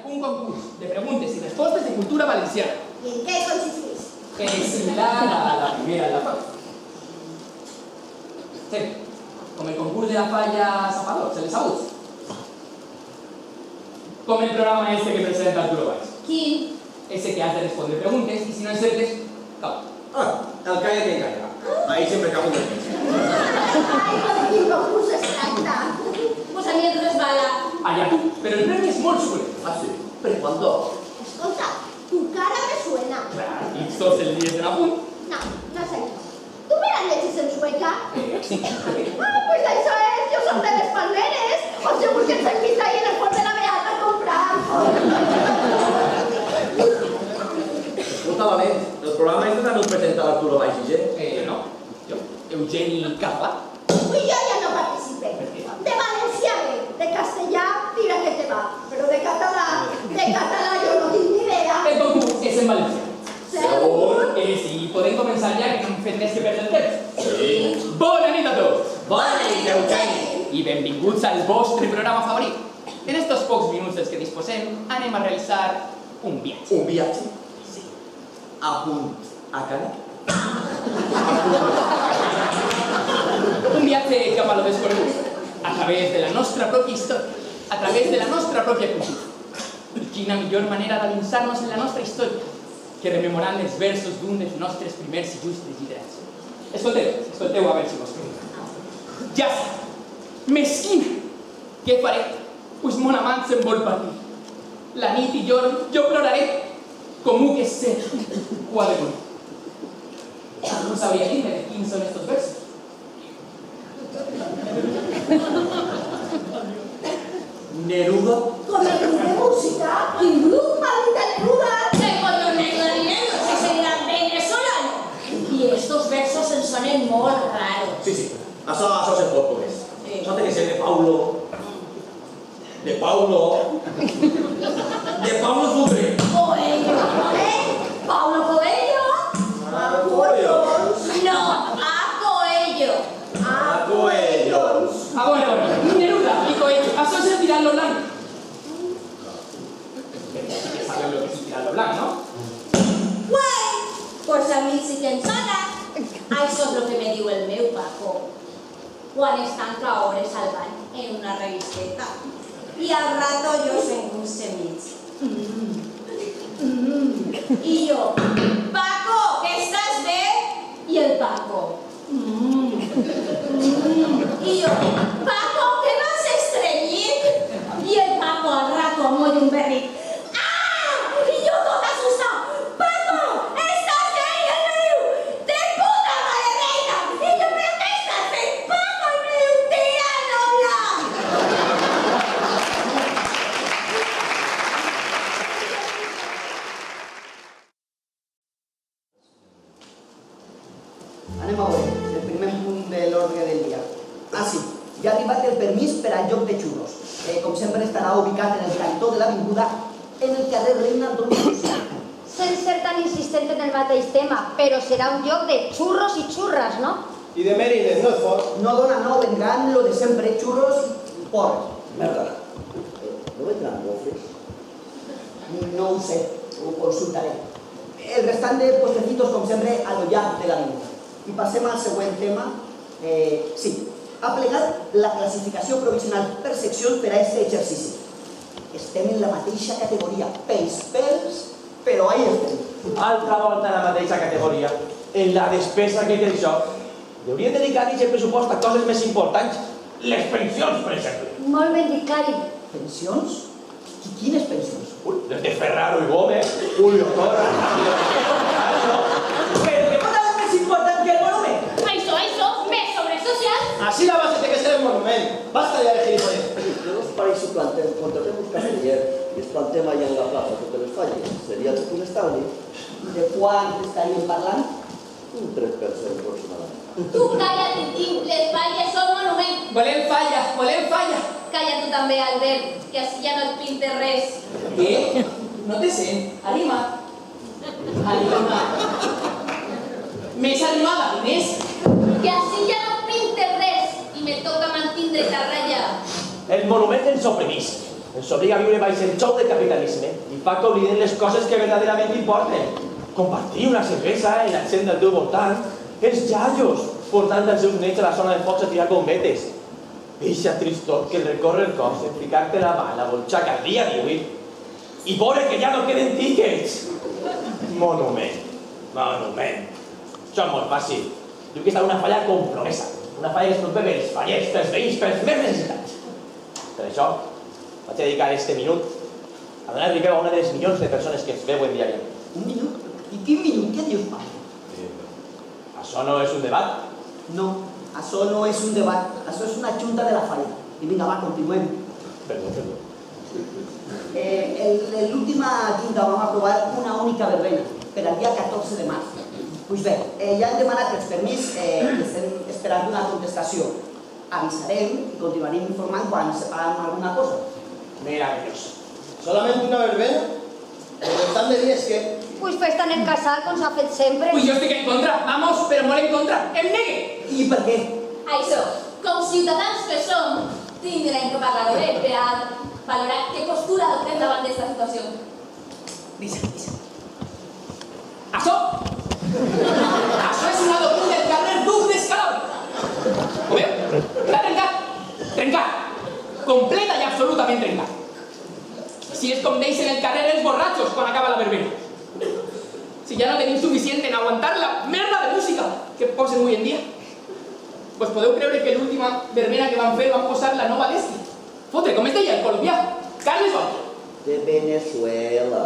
Un concurs de preguntes y respuestas de cultura valenciana. ¿Y en qué consistís? Que es similar a la primera de la falla. Sí, como el concurso de la falla Zapador, ¿se les abusa? Como el programa este que presenta Arturo Valls. ¿Quién? Ese que hace responder preguntas y si no encertes, cau. Ah, el calla que calla. Ahí siempre cago en el pis. Ay, pues quin concurs es tracta? Pues a mi em resbala. Allá tú, pero el premio es molt suculent. Ah, sí? Pero ¿cuándo? Escolta, tu cara me suena. Clar, i tots els dies de la punt. No, no sé. ¿Tú me la leches en sueca? Sí. Ah, pues eso es, yo soy de les palmeres. O segur que ens hem vist ahí en el fort de la Beata a comprar. Escolta, Valent, el programa este també el presenta l'Arturo Valls, No, jo, Eugeni Capa. Uy, yo ya no participé. De valenciano, de castellà, mira que te va. Pero de català yo no tinc ni idea. El concurs és en valencià. Segur? Sí, podem començar ja que no em fem més que perdre el temps. Sí. Bona nit a tots! Bona nit, Eugeni! I benvinguts al vostre programa favorit. En estos pocs minuts dels que disposem, anem a realitzar un viatge. Un viatge? Sí. A punt a Cana? Un viatge cap a lo desconegut, a través de la nostra pròpia història, a través de la nostra pròpia cultura. I quina millor manera d'avançar-nos en la nostra història que rememorant els versos d'un dels nostres primers i justes lliberats. Escolteu a veure si vos creu. Ja està, mesquina, què faré? Pues mon amant se'n vol partir. La nit i jo ploraré com un que sé ho ha de morir. No sabria dir de quins són estos versos. Neruda? Con el grup de música, quin grup, maldita Neruda. ¿Qué coño negro dinero? Si sería venezolano. Y estos versos en sonen muy raros. Sí. Això se pot poder. Sí. Això té que ser de Paulo. De Paulo Futre. Coelho. ¿Paulo Coelho? No, a Coello. Ah, Coellos. Bueno, Neruda y Coello, això és el tirant-lo blanc. Sí que sabeu lo que és el tirant-lo blanc, ¿no? Güey, pues a mí sí que em sona. Això és lo que me diu el meu Paco quan es tanca hores al bany en una revisteta. Y al rato yo tengo un semich. Y yo, Paco, ¿que estás bien? Y el Paco, Y yo, Paco, ¿que vas a estreñir? Y el Paco al rato muy un berrit. ¡Ah! Y yo toda asustada. Paco, ¿estás bien? Y él me diu, ¡de puta madre reina! Y yo, ¿pero qué estás haciendo? Paco, y me diu, ¡tirando blanc! Anem a veure el primer punt de l'ordre del dia. Ah, sí, ja ha arribat el permís per al joc de xurros. Com sempre estarà ubicat en el cantó de l'avinguda en el carrer Reina Antonio. sense ser tan insistent en el mateix tema, però serà un lloc de xurros i xurres, no? I de mèrines, no és fort. No dona, no, vendran lo de sempre, churros y porros. Merda. No vendran gofres? No ho sé, ho consultaré. El restant de postecitos, com sempre, a lo llarg de la vida. I passem al següent tema. Sí, ha plegat la classificació provisional per seccions per a aquest exercici. Estem en la mateixa categoria, pels, però ahí estem. Altra volta en la mateixa categoria. En la despesa que té això. Haurien dedicat aquest pressupost a coses més importants. Les pensions, per exemple. Molt ben dit, Cari. Pensions? Quines pensions? Les de Ferraro i Gómez, Julio Torra... Però que pot haver més important que el monument. Això, més sobre social. Así la base té que ser el monument. Basta ya de gilipollas. ¿No os parece si contratemos Casteller y es plantem allá en la plaza porque les falle? ¿Sería un estable? De quant estaríem parlant? Un 3% aproximadamente. Tu calla, Tintín, les falles són monument. Volem falla. Calla tu també, Albert, que així ja no et pinte res. Què? No te sent. Arrima. Més animada, Inés. Que així ja no pinte res i me toca mantindre la ratlla. El monument ens oprimís. Ens obliga a viure baix el xou del capitalisme i fa que oblidem les coses que verdaderament importen. Compartir una cervesa en la gent del teu voltant, els iaios portant els seus nets a la zona de focs a tirar bombetes. Eixa tristor que recorre el cos en ficar-te la mà a la bolxaca el dia 18 i veure que ja no queden tíquets. Monument. Això és molt fàcil. Diu que està una falla compromesa. Una falla que es preocupa pels fallers, pels veïns, pels més necessitats. Per això vaig dedicar este minut a donar veu a una de les milions de persones que ens veuen diàriament. Un minut? I quin minut? Què dius, Pau? Això no és un debat. No, això no és un debat, això és una junta de la falla. I vinga, va, continuem. Perdó. L'última junta vam aprovar una única verbena per al dia 14 de març. Doncs bé, ja hem demanat els permís i estem esperant una contestació. Avisarem i continuarem informant quan separem alguna cosa. Meravellós. Solamente una verbena. Lo restant de días que... Pues festa en el casal, com s'ha fet sempre. Pues jo estic en contra. Vamos, però molt en contra. Em negue. I per què? Això, com ciutadans que som, tindrem que parlar bé per a valorar què postura adoptem davant d'aquesta situació. Això és una doctrina del carrer Duc d'Escalabri. Ho veu? Està trencat. Completa i absolutament trencat. Si és com deixen el carrer els borratxos quan acaba la verbena. Si ja no tenim suficient en aguantar la merda de música que posen avui en dia, pues podeu creure que l'última verbena que van fer van posar la nova d'esti. Fotre, com es deia el colombià? Carles Valls. De Venezuela.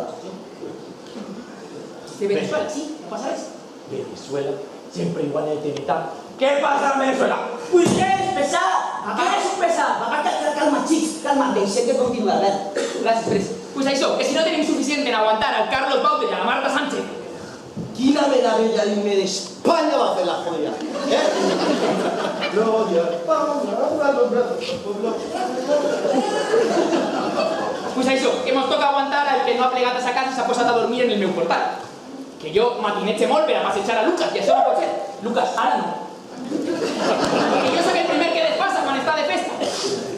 De Venezuela, sí, no pasa res. Venezuela, siempre igual en eternidad. ¿Qué pasa en Venezuela? Pues què és pesat? Què és pesat? Calma, xics, calma, deixem que continuï, Albert. Gràcies, Pres. Pues això, que si no tenim suficient en aguantar al Carlos Baute i a la Marta Sánchez, Quina meravella l'himne d'Espanya va fer la joya. Gloria, pues això, que mos toca aguantar al que no ha plegat a sa casa i s'ha posat a dormir en el meu portal. Que jo matineche molt per a passejar a Lucas, i això no pot ser. Lucas, ara no. Que jo soc el primer que despassa quan està de festa,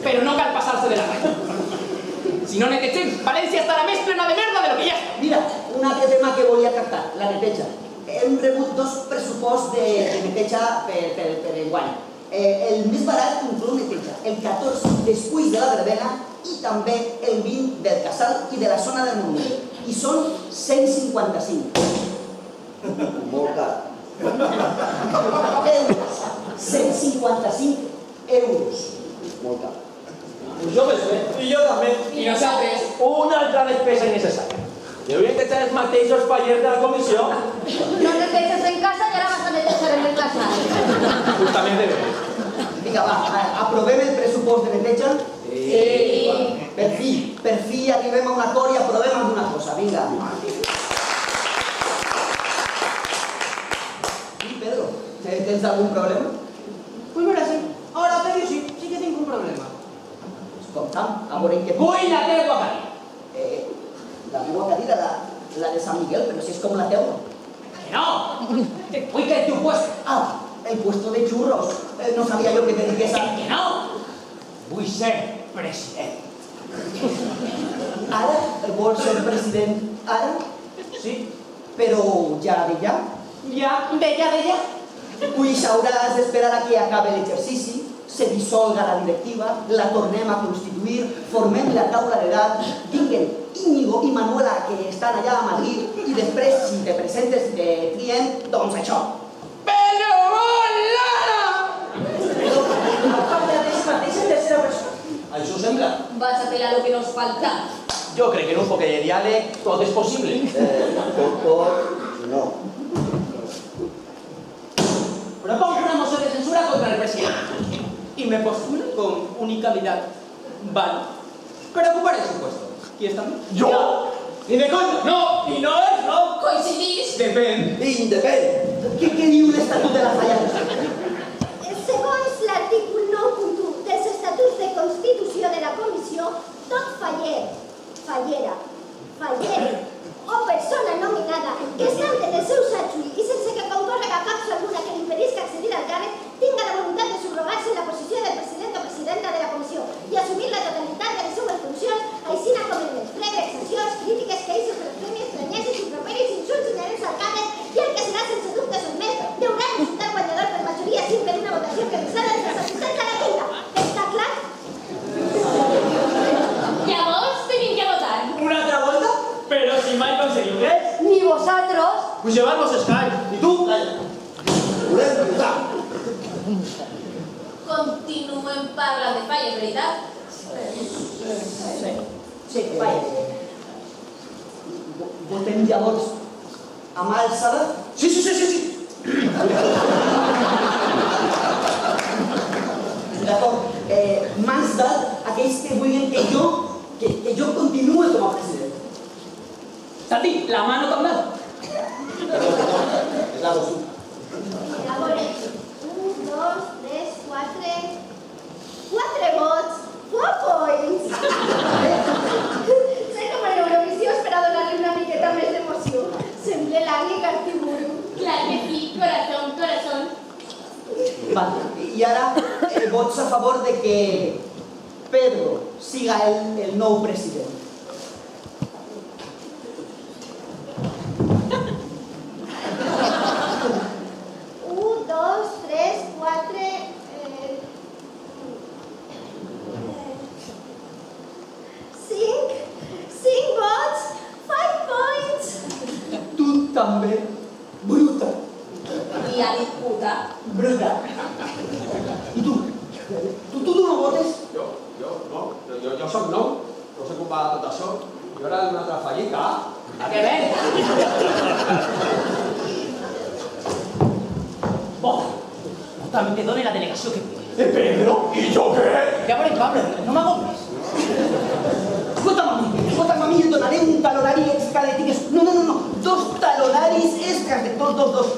però no cal passar-se de la ratlla. Si no netegem, València estarà més plena de merda de lo que ja està. Mira, un altre tema que volia tractar, la neteja. Hem rebut 2 pressuposts de neteja per enguany. El més barat inclou neteja, el 14 després de la verbena i també el 20 del casal i de la zona del monument. I són 155. Molt car. Euros. 155 euros. Molt car. Jo me sé. I jo també. I nosaltres, Una altra despesa innecessària. Deurien intentar els mateixos fallers de la comissió. No neteges en casa i ara vas a netejar en el casal. Justament de bé. Vinga, va, aprovem el pressupost de neteja. sí. Per fi arribem a un acord i aprovem alguna cosa. Vinga. I Pedro, tens algun problema? Pues mira, sí. Ahora te digo sí que tengo un problema. Escolta'm, a veure en què... Vull la teua cadira. La meva cadira, la de San Miguel, pero si es como la teua. ¡Que no! ¡Uy, que tu puesto! Ah, el puesto de churros. No sabía yo que te dediques a... ¡Que no! Vull ser president. Ara vols ser president? Ara? Sí? Però ja de ja? Ja, de ja. Pues hauràs d'esperar a que acabe l'exercici, se dissolga la directiva, la tornem a constituir, formem la taula d'edat, vinguen Íñigo i Manuela, que estan allà a Madrid, i després, si te presentes i te triem, doncs això. Però Lara! Mateix en tercera persona. Això sembla. Vaig a pelar lo que nos falta. Jo crec que en un poc de diàleg tot és possible. Doctor, no. Propongo una moción de censura contra el presidente y me postulo con unicalidad. Vale. Pero ocuparé su puesto. ¿Quién está? Jo? Ni de conya! No, y no es no. Coincidís? Depende. Indepèn. Què diu l'Estatut de la Fallada? Segons l'article 9.1 dels Estatuts de Constitució de la Comissió, tot faller, fallera, fallere o persona nominada que estant en el seu satxui i sense que concórrega causa alguna que li impedisca accedir al càrrec tinga la voluntat de subrogar-se en la posició del president o presidenta de la comissió i assumir la totalitat de les seues funcions, així com en les vexacions, crítiques, queixes, blasfèmies, estranyeses, improperis, insults inherents al càrrec i el que serà sense dubte sotmès deurà resultar guanyador per majoria simple d'una votació realitzada entre els assistents a la junta. Està clar? Llavors tenim que votar. Una altra volta? Però si mai conseguim res. Ni vosotros. Pues llevarnos Sky. I tu? Calla. Volem votar. Continuem parlant de falles, veritat? Sí, vaja. Votem llavors a mà alçada? Sí. D'acord. Mans dalt aquells que vulguin que jo continuï com a president. Santi, la mano també. És la voz. A veure, 1, 2, 3, 4... 4 vots, 4 points. Sé com en Eurovisió és per a donar-li una miqueta més d'emoció. Sembla l'Agui Cartiburu. Clar que sí, corazón. Vale. I ara vots a favor de que Pedro siga el nou president. També bruta. I ha dit puta. Bruta. I tu? Tu no votes? Jo soc nou, no sé com va tot això. Jo era d'una altra fallica. A què ven? Vota, te done la delegació que pugui. Pedro? I jo què? Ja veurem, Pablo, no m'agombres. Escolta'm a mi, et donaré un talonari extra de tiques. No, 2 talonaris extras de dos.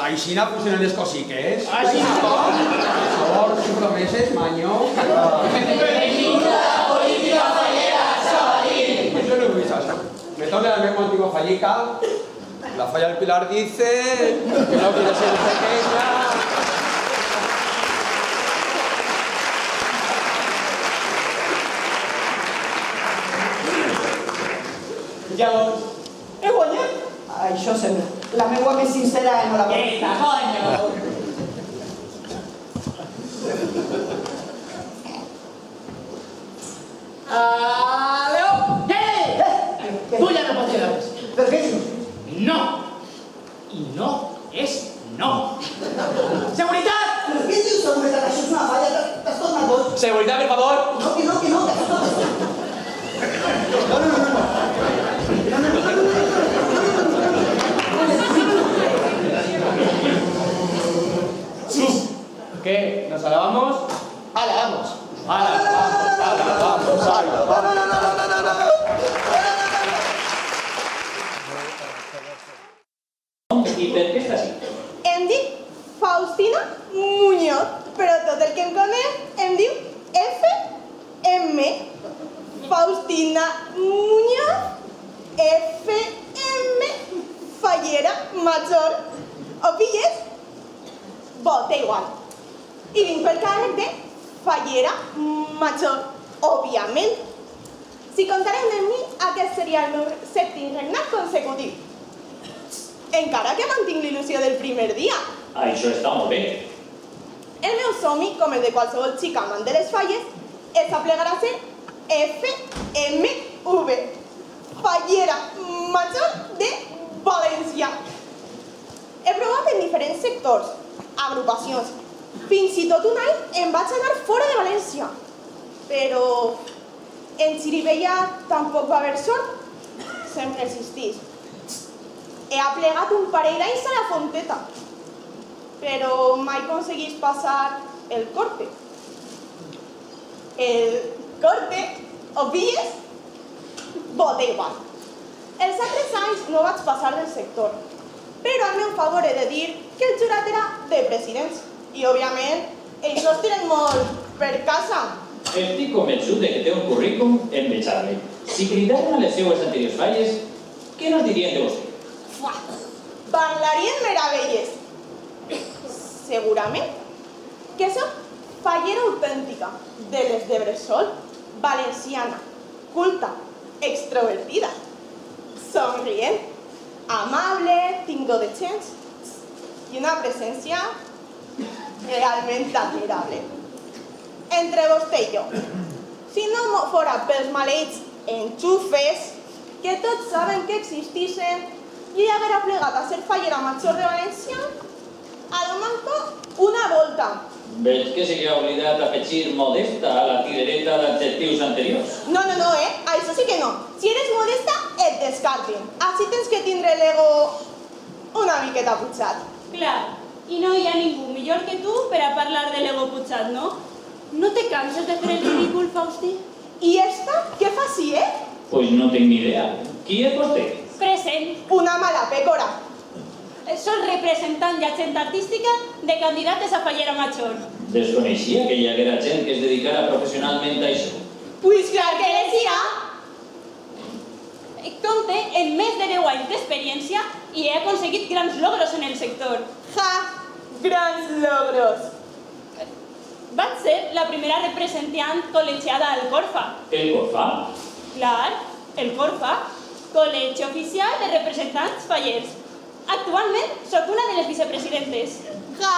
Aixina funcionen les cosiques. Aixina com? Per favor, si promeses, maño. Política fallera, chavalín. Yo no he visto eso. Me toca la misma antigua fallica. La falla del Pilar dice que no quiere ser pequeña. Llavors, he guanyat? Això sembla. La meua més sincera enhorabona. Esta, coño! Leo! Tu ja no pots dir res. Per què dius? No! I no és no! Seguretat! Per què dius seguretat? Això és una falla, t'has tornat boig. Seguretat, per favor. No, que no, t'has tornat boig. ¿Qué? ¿Nos alabamos? Alabamos. I per què està així? Em dic Faustina Muñoz, però tot el que em coneix em diu FM. Faustina Muñoz, FM. fallera major, o pilles? Bo, té igual. I vinc pel càrrec de fallera major, òbviament. Si comptarem amb mi, aquest seria el meu 7è regnat consecutiu. Encara que mantinc l'il·lusió del primer dia. Això està molt bé. El meu somni, com el de qualsevol xica amant de les falles, és aplegar a ser FMV, fallera major de València. He provat en diferents sectors, agrupacions. Fins i tot un any em vaig anar fora de València. Però en Xirivella tampoc va haver sort. Sempre existís. He aplegat un parell d'anys a la Fonteta, però mai aconseguís passar el corte. El corte, ho pilles? Bo, té igual. Els altres anys no vaig passar del sector, però al meu favor he de dir que el jurat era de presidents. I, òbviament, ells els tenen molt per casa. Estic convençut que té un currículum envejable. Si cridaren a les seues anteriors falles, què nos dirien de vostè? Parlarien meravelles. Segurament que soc fallera autèntica, de les de Bressol, valenciana, culta, extrovertida, somrient, amable, tinc do de gens i una presència realment admirable. Entre vostè i jo, si no fora pels maleïts enxufes que tots saben que existixen, jo ja haguera plegat a ser fallera major de València a lo manco una volta. Veig que se li ha oblidat afegir modesta a la tirereta d'adjectius anteriors. No, això sí que no. Si eres modesta, et descartin. Així tens que tindre l'ego una miqueta putxat. Clar, i no hi ha ningú millor que tu per a parlar de l'ego putxat, no? No te canses de fer el ridícul, Fausti? I esta, què fa així, Pues no tinc ni idea. Qui és vostè? Present. Una mala pècora. Soc representant i agent artística de candidates a fallera major. Desconeixia que hi haguera gent que es dedicara professionalment a això. Pues clar que les hi ha. Compte en més de 10 anys d'experiència i he aconseguit grans logros en el sector. Ja, grans logros. Vaig ser la primera representant col·legiada al Corfa. El Corfa? Clar, el Corfa, Col·legi Oficial de Representants Fallers. Actualment soc una de les vicepresidentes. Ja.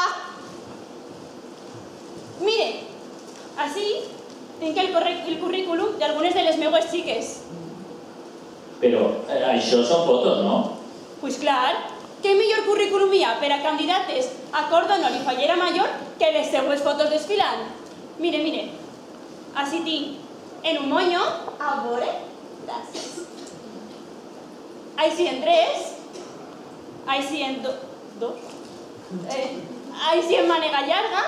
Mire, així tinc el currículum d'algunes de les meues xiques. Però això són fotos, no? Pues clar, què millor currículum hi ha per a candidates a cor d'honor i fallera major que les seues fotos desfilant? Mire, així tinc en un moño, a veure, gràcies. Així en 3, així en 2, així en mànega llarga,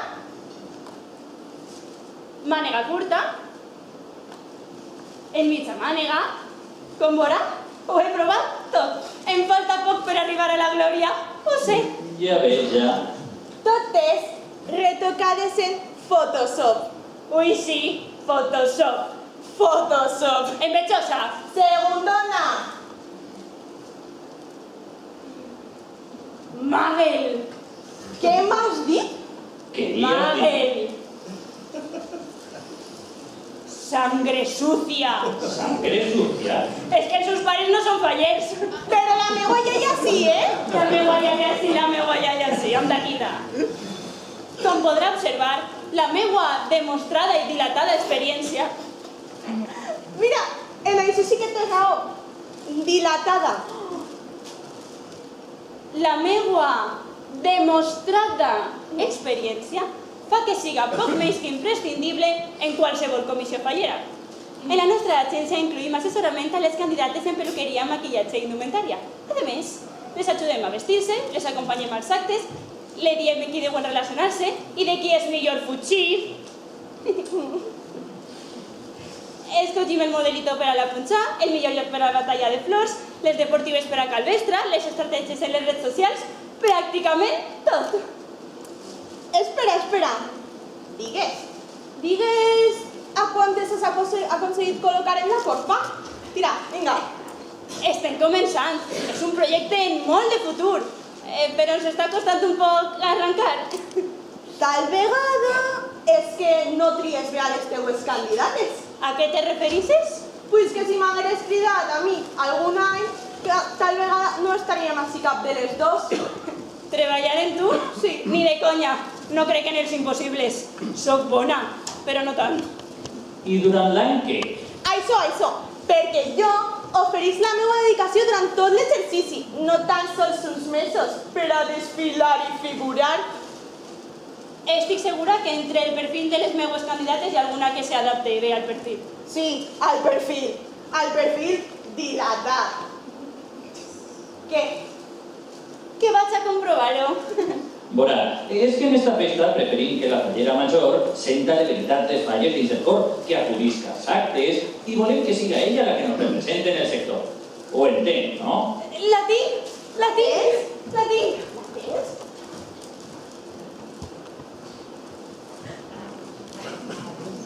mànega curta, en mitja mànega, com veurà, ho he provat tot. Em falta poc per arribar a la glòria, ho sé. Ja veig, ja. Totes retocades en Photoshop. Ui, sí, Photoshop. Photoshop. Envejosa. Segundona. Magel. Què m'has dit? Magel. Sangre sucia. Sangre sucia? És que els seus pares no són fallers. Però la meua iaia sí, La meua iaia sí, em de quita. Com podrà observar, la meua demostrada i dilatada experiència... Mira, en això sí que té raó. Dilatada. La meua demostrada experiència fa que siga poc més que imprescindible en qualsevol comissió fallera. En la nostra agència incluïm assessorament a les candidates en peluqueria, maquillatge i indumentària. A més, les ajudem a vestir-se, les acompanyem als actes, le diem qui deuen relacionar-se i de qui és millor fugir. Escollim el modelito per a la punxar, el millor lloc per a la talla de flors, les deportives per a calvestre, les estratègies en les redes socials, pràcticament tot. Espera. Digues a quantes has aconseguit col·locar en la corfa? Tira, vinga. Estem començant. És un projecte molt de futur, però ens està costant un poc arrencar. Tal vegada és que no tries bé a les teues candidates. A què te referisses? Pues que si m'hagueres cridat a mi algun any, tal vegada no estaríem així cap de les dos. Treballar en tu? Sí. Ni de conya. No crec en els impossibles. Soc bona, però no tant. I durant l'any què? Això, perquè jo oferís la meva dedicació durant tot l'exercici, no tan sols uns mesos, per a desfilar i figurar. Estic segura que entre el perfil de les meues candidates hi ha alguna que s'adapte bé al perfil. Sí, al perfil dilatat. Què? Que vaig a comprovar-ho. Veurà, és que en esta festa preferim que la fallera major senta de veritat les falles dins del cor, que acudisca als actes i volem que siga ella la que nos represente en el sector. Ho entén, no? La tinc.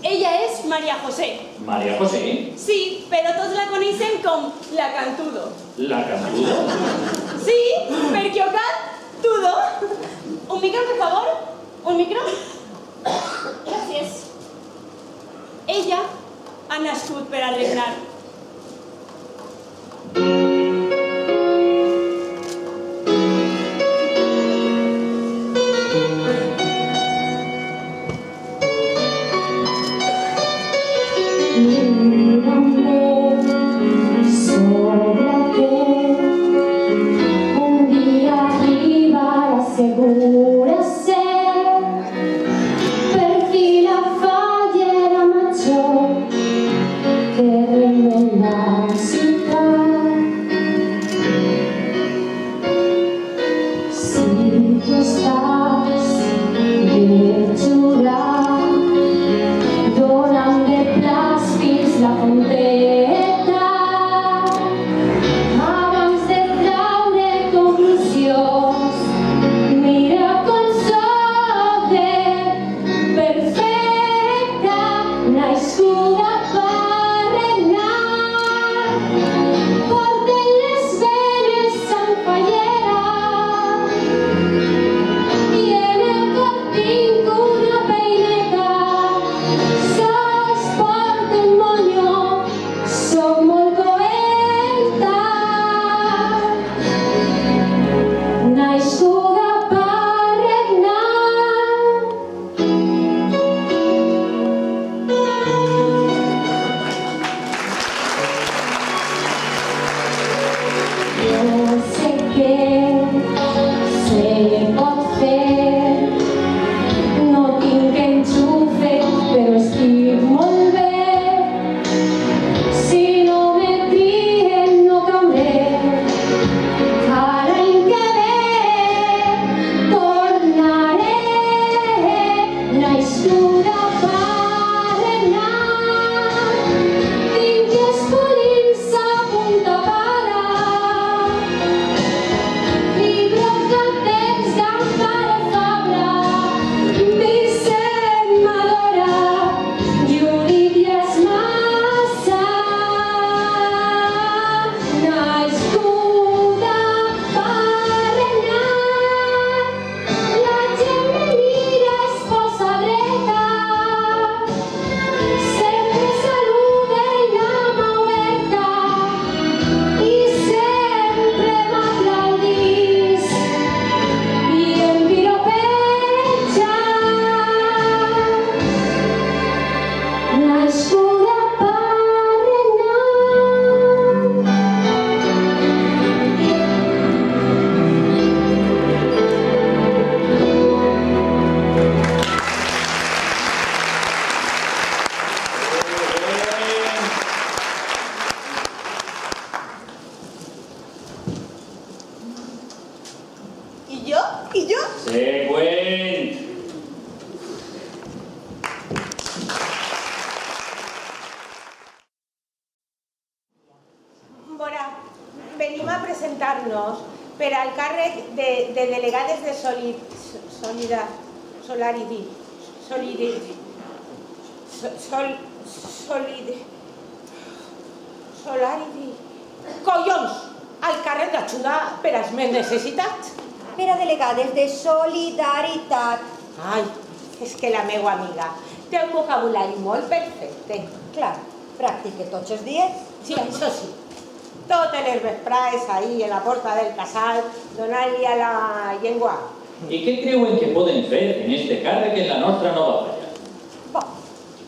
Ella és María José. María José? Sí, però tots la coneixen com la Cantudo. La Cantudo? Sí, perquè ho Cantudo. Un micro, por favor. Un micro. Gràcies. Ella ha nascut per a regnar. collons, al carrer d'ajuda per als més necessitats. Per a delegades de solidaritat. Ai, és que la meua amiga té un vocabulari molt perfecte. Clar, practique tots els dies. Sí, això sí. Totes les vesprades ahí en la porta del casal, donant-li a la llengua. ¿Y qué creuen que poden fer en este càrrec en la nostra nova falla? Bo,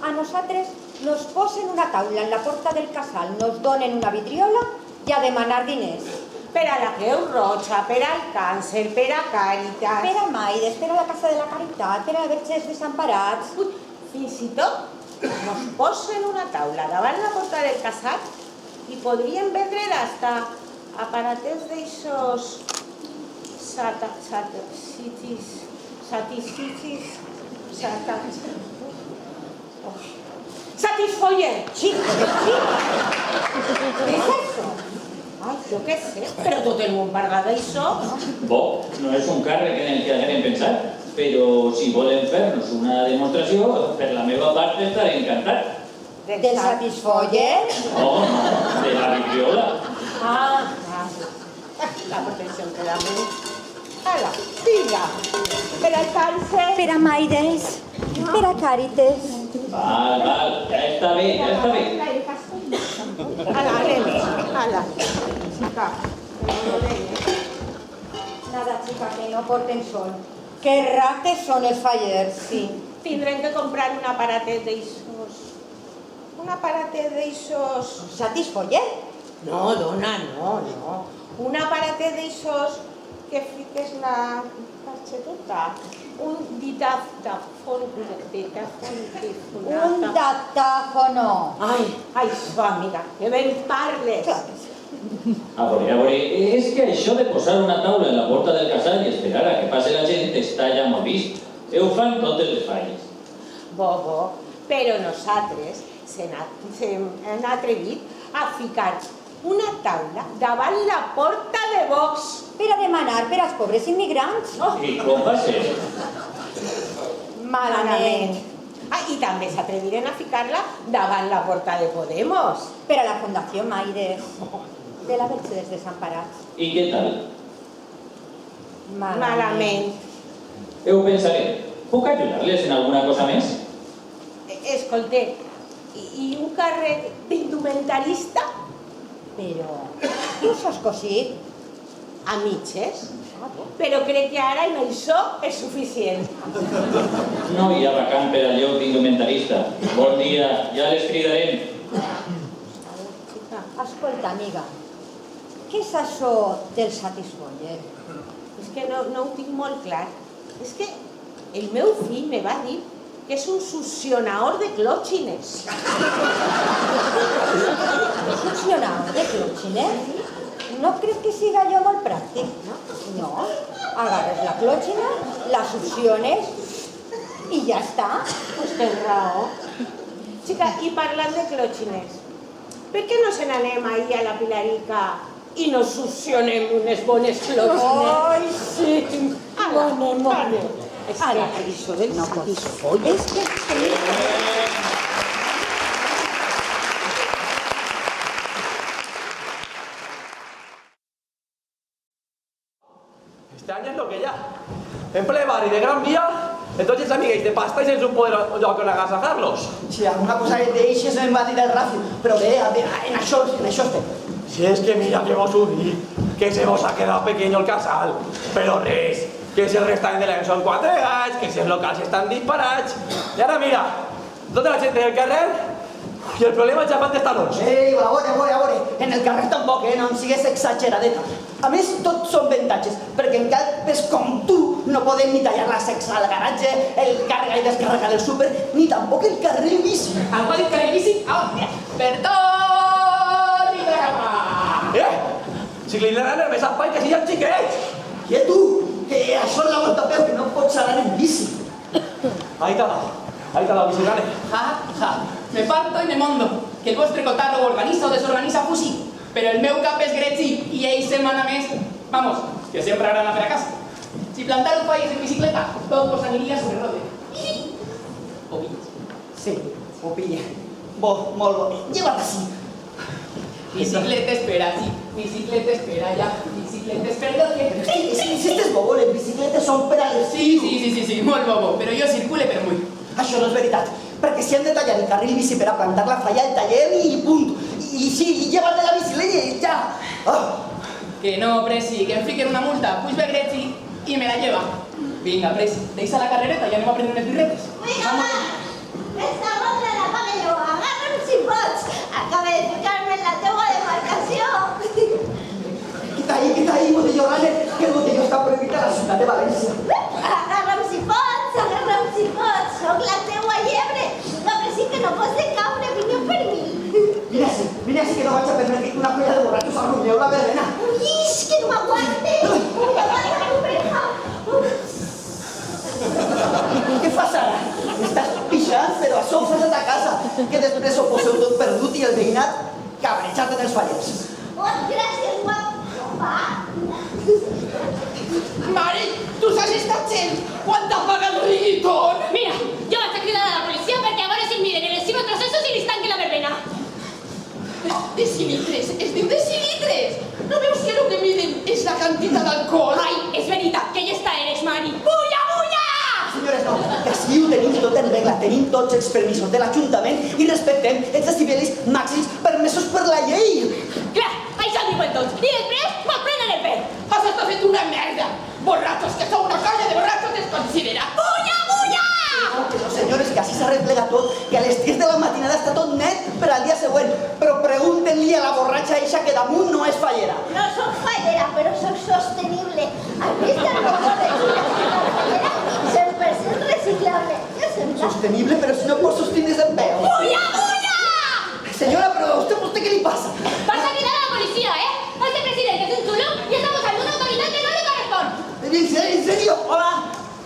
a nosaltres nos posen una taula en la porta del casal, nos donen una vidriola i a demanar diners. Per a la Creu Roja, per al càncer, per a Càritas... Per a Maides, per a la Casa de la Caritat, per a Verges Desemparats... Fins i tot nos posen una taula davant la porta del casal i podrien vendre hasta aparates d'eixos... Satisfoyer! Sí, sí. Què és això? Ai, jo què sé, però tot el món parla d'això. Bo, no és un càrrec en el que haguem pensat, però si volen fer-nos una demostració, per la meva part estaré encantat. Del Satisfoyer? No, de la vidriola. Ah, la protecció que da més. Hala, vinga, per al càncer... Per a Maides, per a Càritas... Val, ja està bé, ja està bé. Hala, anem, hala. Chica, que no lo deia. Nada, chica, que no porten sol. Que rates són els fallers, sí. Tindrem que comprar un aparatet d'eixos... Un aparatet d'eixos... Satisfoyer? No, dona, no. Un aparatet d'eixos que fiques la targeteta. Un ditáfono. Un datáfono. Ai, això, amiga, que ben parles. A veure, és que això de posar una taula en la porta del casal i esperar a que passe la gent està ja molt vist. Ho fan totes les falles. Bo, però nosaltres s'hem atrevit a ficar una taula davant la porta de Vox. Per a demanar per als pobres immigrants. I com va ser? Malament. Ah, i també s'atreviren a ficar-la davant la porta de Podemos. Per a la Fundació Maides, de la Verges Desemparats. I què tal? Malament. Ho pensaré. Puc ajudar-les en alguna cosa més? Escolte, i un càrrec d'indumentarista? Però, tu s'has cosit? A mitges? Però crec que ara en això és suficient. No hi ha vacant per al lloc d'indumentarista. Bon dia, ja les cridarem. Escolta, amiga, què és això del Satisfoyer? És que no ho tinc molt clar. És que el meu fill me va dir que és un succionador de clòtxines. Succionador de clòtxines? No crec que siga allò molt pràctic. No, agarres la clòtxina, la succiones i ja està. Pues tens raó. Xica, i parlant de clòtxines, per què no se n'anem ahir a la Pilarica i nos succionem unes bones clòtxines? Ai, sí! Anem. És que això del Satisfoyer... És que... Este año es lo que ya. En ple barri de Gran Vía, entonces amigues de pasta y sense un poder lloc on agasajar-los. Sí, alguna cosa d'eixes em va dir el Rafi, però bé, en això estem. Si es que mira que vos ho dic, que se vos ha quedado pequeño el casal, però res, que si el restaurant de l'any són 4 gats, que si els locals estan disparats... I ara mira, tota la gent del carrer i el problema ja fan dels talons. Ei, a veure, en el carrer tampoc, no em sigues exageradeta. A més, tot són avantatges, perquè en calpes com tu no podem ni tallar la sexa al garatge, el càrrega i descàrrega del súper, ni tampoc el carril bici. Algú ha dit carril bici? Perdó! Si li donen més espai que sigui el xiquet! I tu, que això és la volta a peu, que no pots anar en bici. Ahí está la bici, gane. Ja, me parto y me mondo, que el vostre cotarro organiza o desorganiza fusi, pero el meu cap és gretzi i ell setmana més, vamos, que sempre agrada anar per a casa. Si plantar un falles en bicicleta, tot vos aniria sobre rode. O pilles. Sí, ho pilla. Bo, molt bo. Lleva't així. Bicicleta espera, sí. Bicicleta espera, ja. Bicicleta espera, què? Si estàs bobo, les bicicletes són per a l'estiu. Sí, molt bobo, però jo circule per munt. Això no és veritat, perquè si hem de tallar el carril bici per a plantar la falla, el tallem i punt. I sí, i llevar de la bicicleta i ja. Que no, Presi, que em fiquen una multa, puix ve Greci i me la lleva. Vinga, Presi, deixa la carrereta i anem a prendre unes birretes. Vinga, va! Esta otra la pague jo, agarra'm si pots. Acaba de ficar-me en la teua demarcació. Quita ahí, botelló runner, que el botelló està prohibit a la ciutat de València. Agarra'm si pots, soc la teua llebre. No, que sí que no pots de caure, vinga per mi. Mira si que no vaig a permetre que una colla de borratxos arruïneu la verbena. Ui, és que no m'aguante. Ui, aguanta l'oreja. Què fas ara? Estàs pixant, però això ho fas a ta casa, que després ho poseu tot perdut i el veïnat cabrejat en els fallers. Oh, gràcies, guapa. Mari, tu saps estat gent? Quan t'ha pagat el riguitón? Mira, jo vaig a cridar a la policia perquè a veure si em miren en els cibos trossos i li tanquen la verbena. Decilitres, es diu decilitres. No veus que el que miden és la quantitat d'alcohol? Ai, és veritat, que ja està eres, Mari. Bulla, bulla! Senyores, no, que així ho tenim tot en regla, tenim tots els permisos de l'Ajuntament i respectem els decibelis màxims permesos per la llei. Clar, això diuen tots. I després mos prenen el pèl. Has estat fet una merda. Borratxos, que sou una colla de borratxos desconsiderats. Bulla, bulla! No, senyores, que així s'arreplega tot, que a les 10 de la matinada està tot net per al dia següent. Però pregunten-li a la borratxa eixa que damunt no és fallera. No soc fallera, però soc sostenible. Has vist el logo de la fallera? 100% reciclable. Ja sembla. Sostenible, però si no pots sostenir en peu. Bulla, bulla! Senyora, però a usted què li passa? Vas a cridar a la policía, ¿eh? Este presidente es un chulo y estamos ante una autoridad que no le corresponde. ¿En serio? Hola,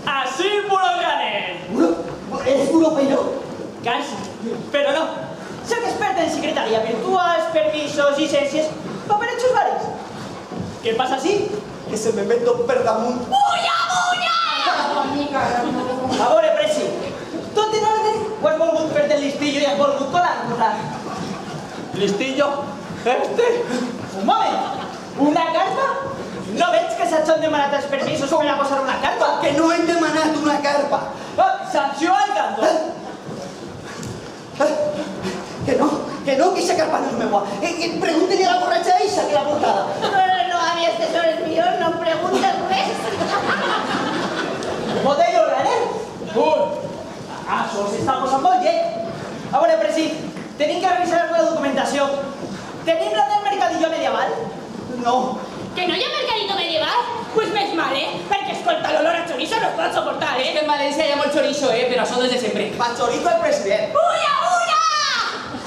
así puro ganen. ¿Eres puro peño? Casi, pero no. Soy experta en secretaría virtual, permisos, licencias, papelechos varios. ¿Qué pasa así? Que se me meto per damunt. Bulla, bulla! A veure, Presi, tot en ordre o has volgut fer-te el listillo i has volgut colar-nos-la? Listillo? Un moment, una carpa? No veig que s'han demanat els permisos per a posar una carpa? Que no hem demanat una carpa. Sanció al canto. Que no, que esa carpa no és meua. Pregúntele a la borratxa eixa que l'ha portada. No, a mi estes hores millor no em preguntes res. Botello graner? Això s'està posant molt lleig. A veure, Presi, tenim que revisar la documentació. Tenim la del mercadillo medieval? No. ¿Que no hi ha mercadito medieval? Pues més mal, Perquè, escolta, l'olor a chorizo no es pot soportar, És que en València hi ha molt chorizo, però això des de sempre. Pa chorizo el president. Bulla, bulla!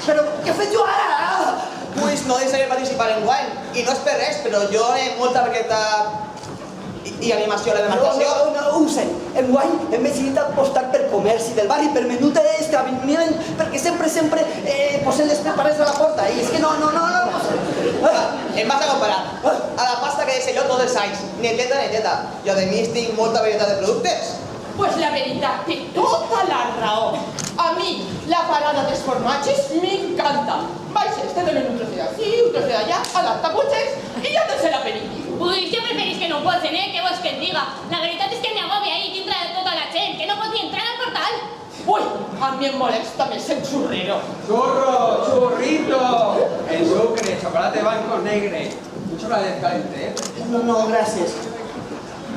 Però què he fet jo ara? Pues no deixaré participar en guany. I no és per res, però jo he molta bequeta i animació a la demarcació. No, ho sé. Enguany hem decidit apostar per comerç i del barri, per menú extraordinari, perquè sempre posen les prepares a la porta. I és que no. Em vas a comparar a la pasta que deixo jo tots els anys. Neteta. Jo de mi tinc molta varietat de productes. Pues la veritat té tota la raó. A mi la parada dels formatges m'encanta. Baixes, te donen un trosset d'ací, un trosset d'allà, adapta-potxers i ja tens l'aperitiu. Pues jo preferís que no ho posen, Què vols que et diga? La veritat és que m'agobia ahí dintre de tota la gent, que no pot ni entrar al portal. Ui, a mi em molesta més el xurrero. Churro, churrito, en sucre, chocolate blanco negre. Un chocolate caliente, No, gràcies.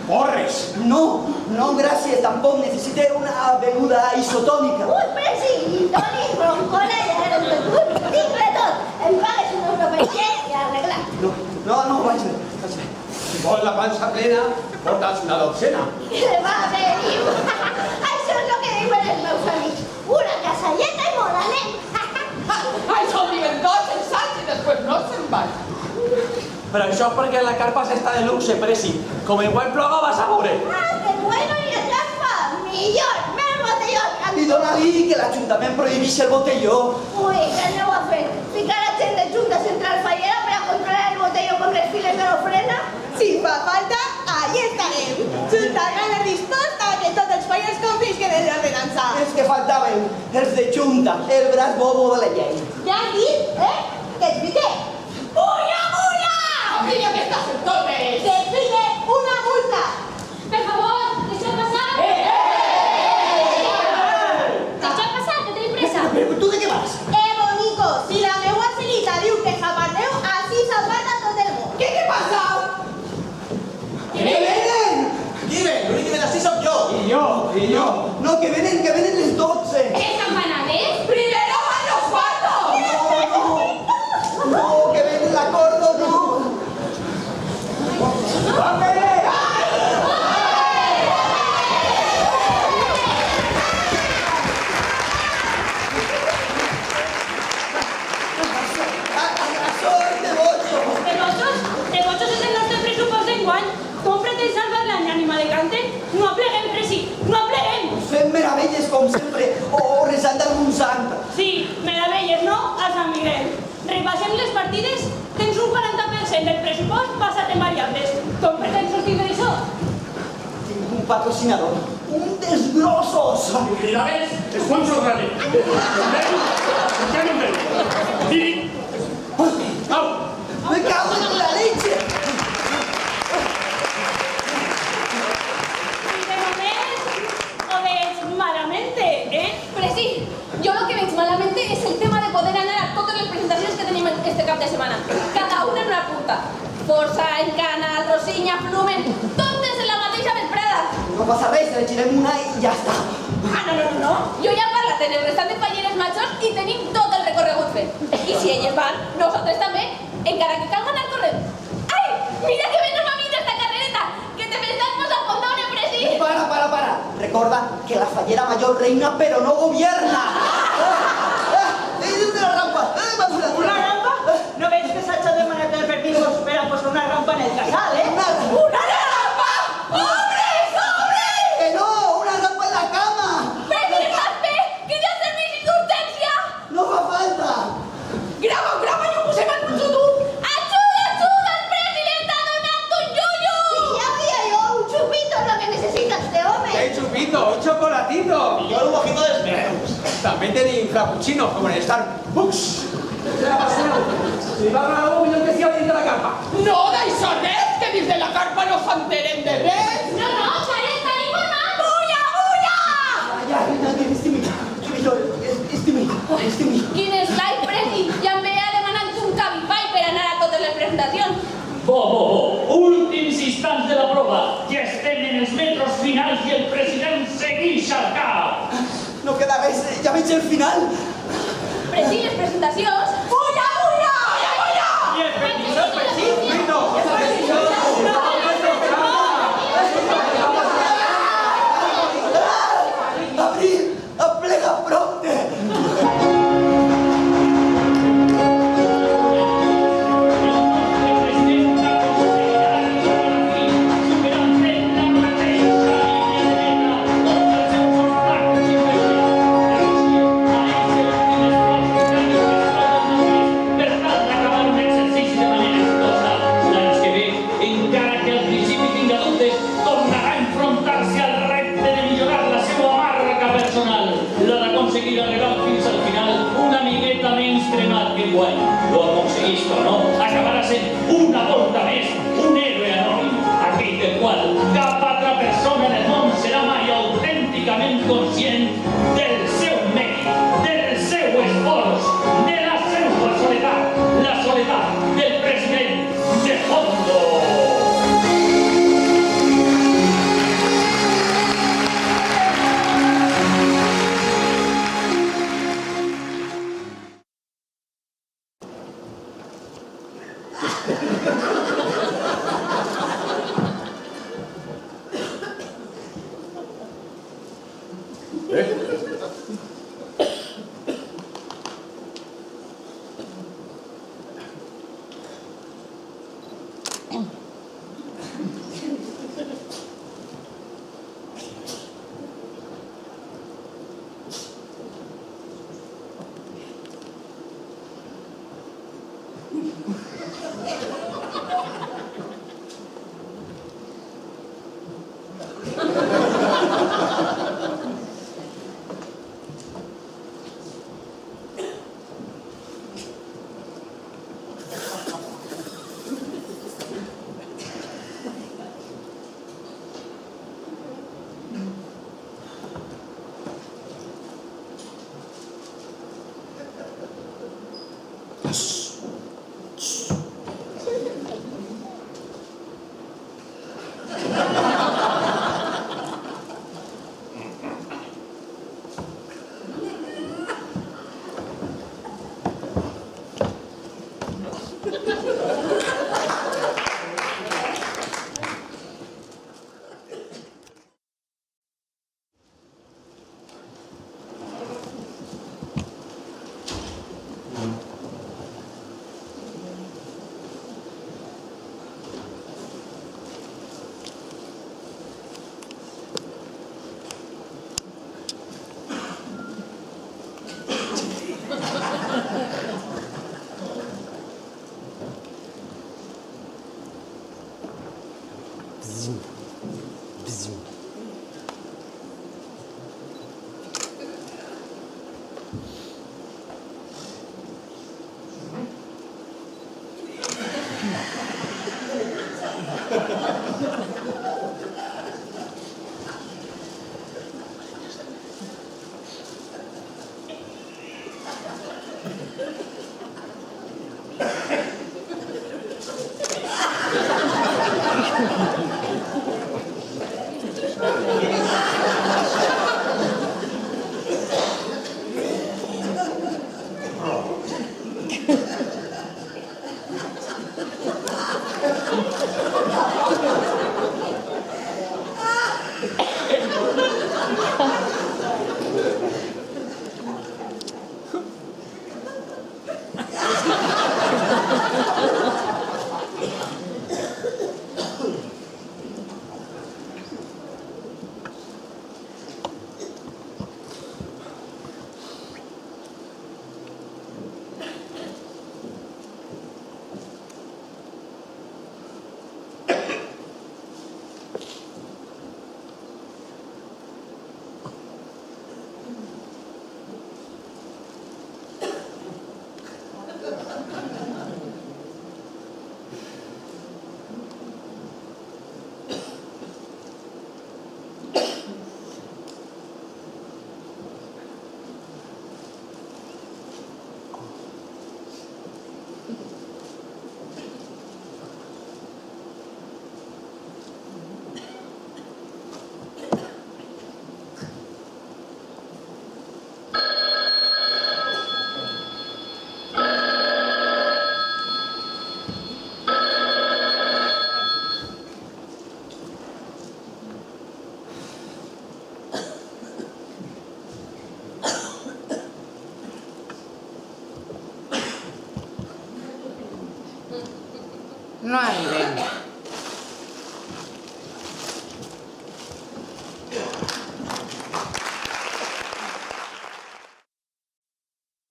¡Porres! No, gràcies, tampoc. Necessite una beguda isotònica. Ui, Presi, Toni, roncola i ara un begut. Tinc de tot. Em pagues un euro per gent i arreglat. No, vaig bé. Si vols la panza plena, portes una dotzena. Que va bé, diu. Això és el que diuen els meus amics. Una casalleta i modanet. Això ho diuen tots els anys i després no se'n van. Però això és perquè la carpa està de luxe, Presi. Com igual ploga vas a veure. Que bueno i el raspa. Millor, més botelló. I dona-li que l'Ajuntament prohibeix el botelló. Ui, què aneu a fer? Ficar a gent de Junta Central Fallera per a controlar el botelló com les files de l'ofrena? Si fa falta, ahí estarem. Ciutadana disposta a que tots els fallers confisquen en l'ordenança. Els que faltaven, els de Junta, el braç bobo de la llei. Ja has dit, que ets viter. multas entonces! ¡Define una multa! Per favor, deixeu passar! Deixeu passar, que tenim pressa! Però tu de què vas? Bonico, si la meua celita diu que s'aparteu, així s'aparta tot el món. Què passa? Que venen! Qui ve? L'únic que ve d'ací sóc jo. I jo. No, que venen les 12. Els empanades? ¡Primero van los cuartos! No, que venen la cordo, no. De bochos és el nostre pressupost d'enguany. Com pretens salvar l'any, ànima de cante? No apleguem, presi, no apleguem! Fem meravelles, com sempre, o resant d'algun sant. Sí, meravelles, no? A Sant Miguel. Repassem les partides, tens un 40% del pressupost basat en variables. Com pretens sortir d'això? Tinc un patrocinador, un dels grossos. Mira, ves, sponsor grande. ¿Qué han venido? Diri. Au. Me cago en la leche. De moment, ho veig malamente, Però sí, jo el que veig malament és el tema de poder anar a totes les presentacions que tenim este cap de setmana. Cada una en una punta. Força, Encana, Rosinya, Flumen, totes en la mateixa vesprada. No passa res, elegirem una i ja està. No. Jo ja he parlat en el restant de falleres majors i tenim tot el recorregut fet. I si elles van, nosaltres també, encara que calga anar corrent. Ai, mira que venen mamites esta carrereta, que te pensás nos apuntaven, presi. Para. Recorda que la fallera mayor reina pero no gobierna. ¿Dónde la rampa? ¿Una rampa? ¿No veis que Sacha de manera que el permiso espera pues una rampa en el casal, ¡Una rampa! ¡Hombres! ¡Que no! ¡Una rampa en la cama! ¡Pero que sabe! ¡Que ya servicio d'urgència! ¡No fa falta! Grava, i ho posem en YouTube! Ajuda! El presi li està donant un yoyo! Sí, ya había yo un chupito lo que necesita este hombre. ¡Qué chupito! ¡Un chocolatito! Y yo un mojito de meus. También tenéis frappuccinos, como en Starbucks. ¿Qué ha pasado? Si va a hablar algo, millón que sí va a ir de la capa. No d'això res, que dins de la carpa no s'enteren de res! No, que estan informant! Bulla! Ya, este mi. Quin és l'any, presi? Ja em veia demanant un Cabify per anar a totes les presentacions. Bo. Últims instants de la prova. Ja estem en els metros finals i el president seguix al cap. No queda res, ja veig el final. Presi, les presentacions... Bulla! Y el permiso, pues sí. Abril, aplega prompte. Lo aconseguís o no, acabarà sent una volta més un héroe anònim, aquell del qual cap altra persona del món serà mai autènticament conscient del seu mèrit, del seu esforç, de la seva soledat, la soledat del president de Fondo. No arribem.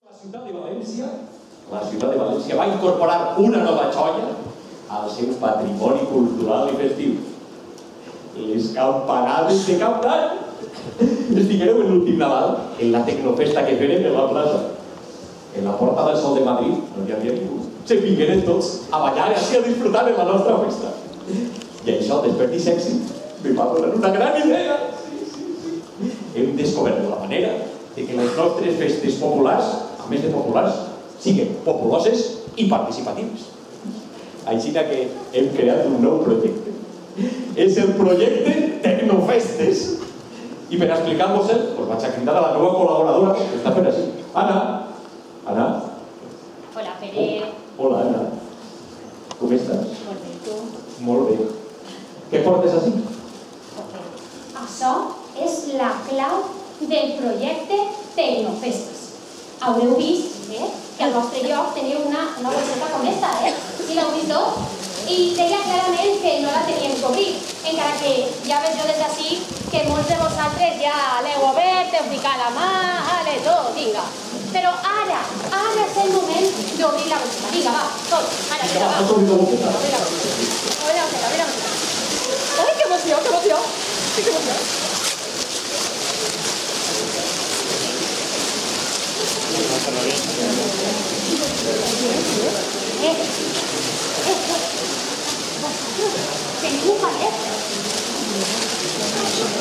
La ciutat de València va incorporar una nova joia al seu patrimoni cultural i festiu. Les campanades de Cap d'Any. Estiguereu en l'últim Nadal en la tecnofesta que feren en la plaça. En la Porta del Sol de Madrid no hi havia ningú. Se vingueren tots a ballar i així a disfrutar en la nostra festa. I això, Desperti Sexy, me va donar una gran idea. Hem descobert la manera de que les nostres festes populars, a més de populars, siguin populoses i participatives. Així que hem creat un nou projecte. És el projecte Tecnofestes. I per explicar-vos-el, us vaig a cridar a la nova col·laboradora que està fent així. Anna. Anna. Hola, Pere. Hola, Anna. Com estàs? Molt bé, tu? Molt bé. Què portes així? Això és la clau del projecte Tecnofestes. Haureu vist que al vostre lloc teniu una bolseta com esta, Sí, l'heu vist tot? I deia clarament que no la teníem que obrir, encara que ja veig jo des d'ací que molts de vosaltres ja l'heu obert, heu ficat la mà, tot, vinga. Però ara és el moment d'obrir la bolseta. Vinga, va, tots, ara, vinga, va. Obrir la bolseta. Obrir la bolseta. Ai, que emoció, que emoció. Sí, que emoció. Teniu un palet?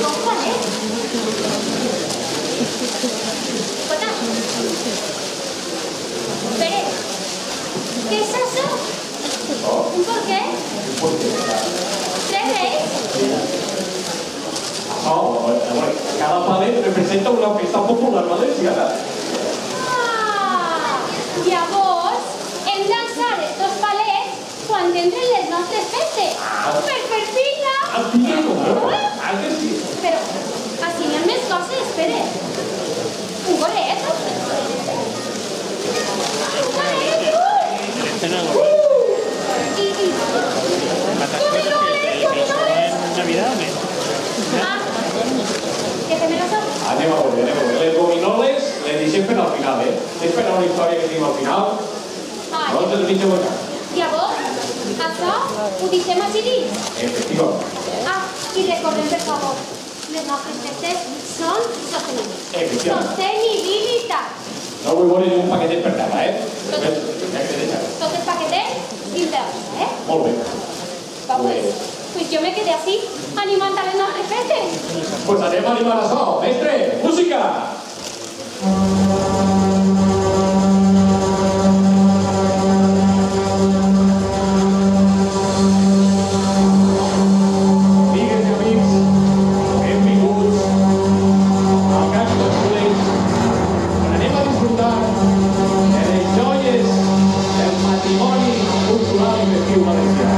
Un palet? Escolta. Pere, ¿qué es eso? ¿Un porqué? ¿Tres reis? Cada palet representa una festa popular valenciana. Llavors, hem d'alçar estos palets quan entren les nostres festes. Per fi-la! Però, així n'hi ha més coses, Pere. Un golet? Un golet! Anem a veure. Les gominoles les deixem per al final. final, eh? Espera una història que tenim al final. No ens desitgeu a cap. Llavors, això ho deixem així dins. Efectivament. Ah, i recordem, per favor, les nostres festes són sostenibles. Efectivament. Sostenibilitat. No vull veure un paquetet per terra, eh? Tots els paquetets dins de la casa, Molt bé. Pues yo me quedé así, animando a las nostres festes. Pues anem a animar això. Mestre, música! Amigues i amics, benvinguts al Camp dels Colents, on anem a disfrutar de les joies del matrimoni cultural i festiu valencià.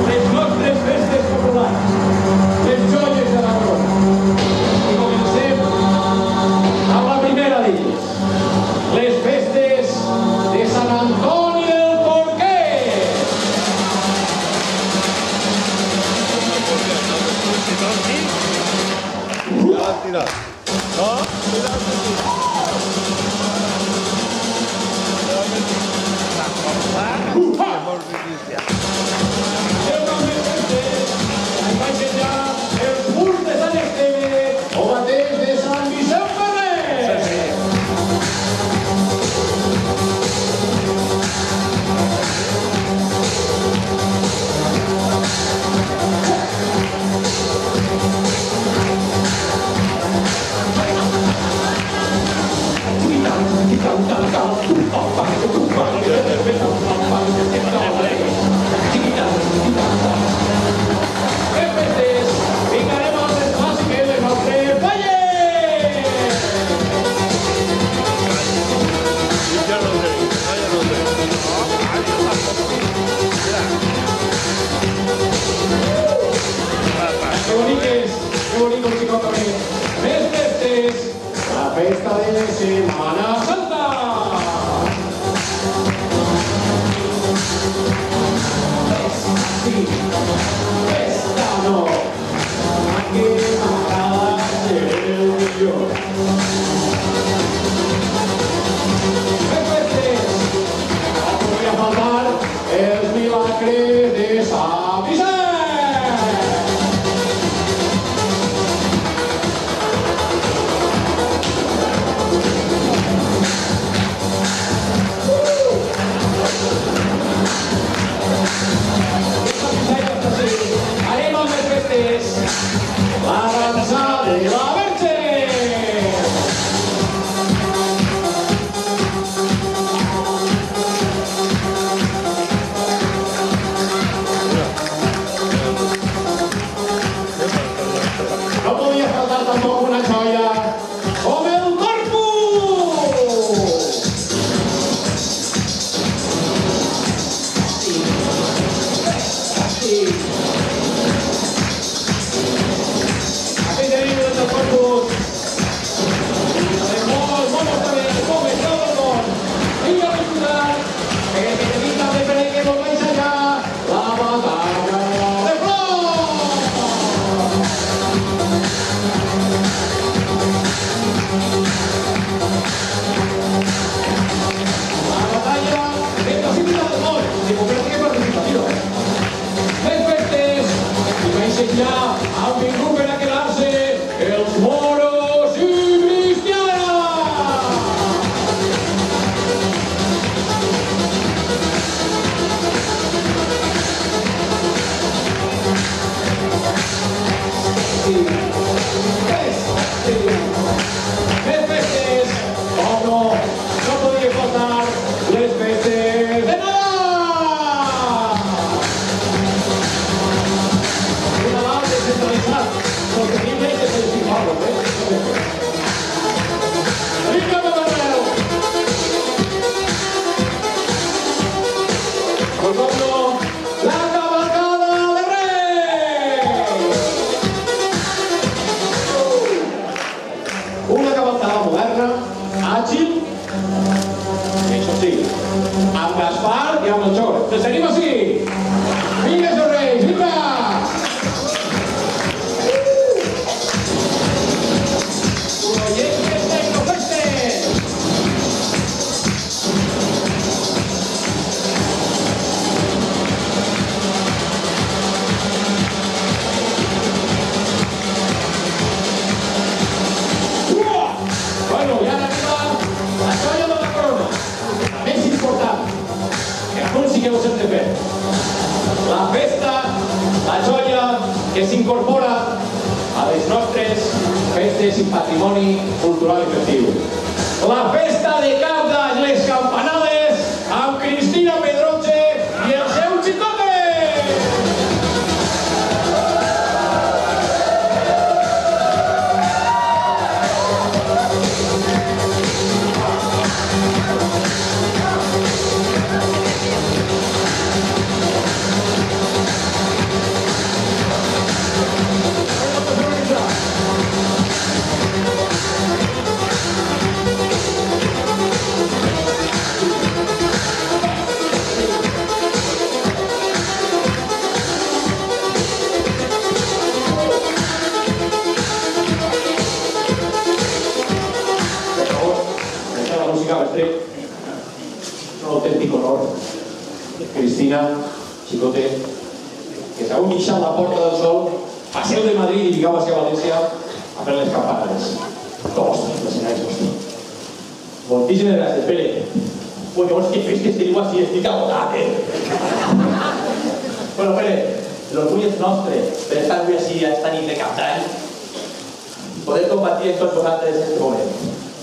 Les nostres festes populars, les joies de la corona. I comencem amb la primera d'elles, les festes de Sant Antoni del Porquer. Ja l'han tirat. No? Els murs de Sant Esteve o mateix de Sant Vicent Ferrer. Qué bonitos chicos también. Més festes, la festa de Semana Santa. Sí, festa no, que m'agrada ser el millor. Més festes, no podria faltar els milagres de Sant Vicent. Anem amb les festes. La dansa de la Verge. que s'incorpora a les nostres festes i patrimoni cultural i festiu. La festa de Cap d'Any, les campanades, amb Cristina Pedroche i el seu xicote! Es un auténtico honor, Cristina, xicote, que s'heu deixat la Porta del Sol, passeu de Madrid i lligau hacia València a fer les campanades. Ostres, l'escenari, ostres. Moltíssimes gràcies, Pere. Collons, que festes teniu així, estic agotat, Bueno, Pere, l'orgull és nostre per estar avui així a esta nit de Cap d'Any i poder compartir amb tots vosaltres en aquest moment.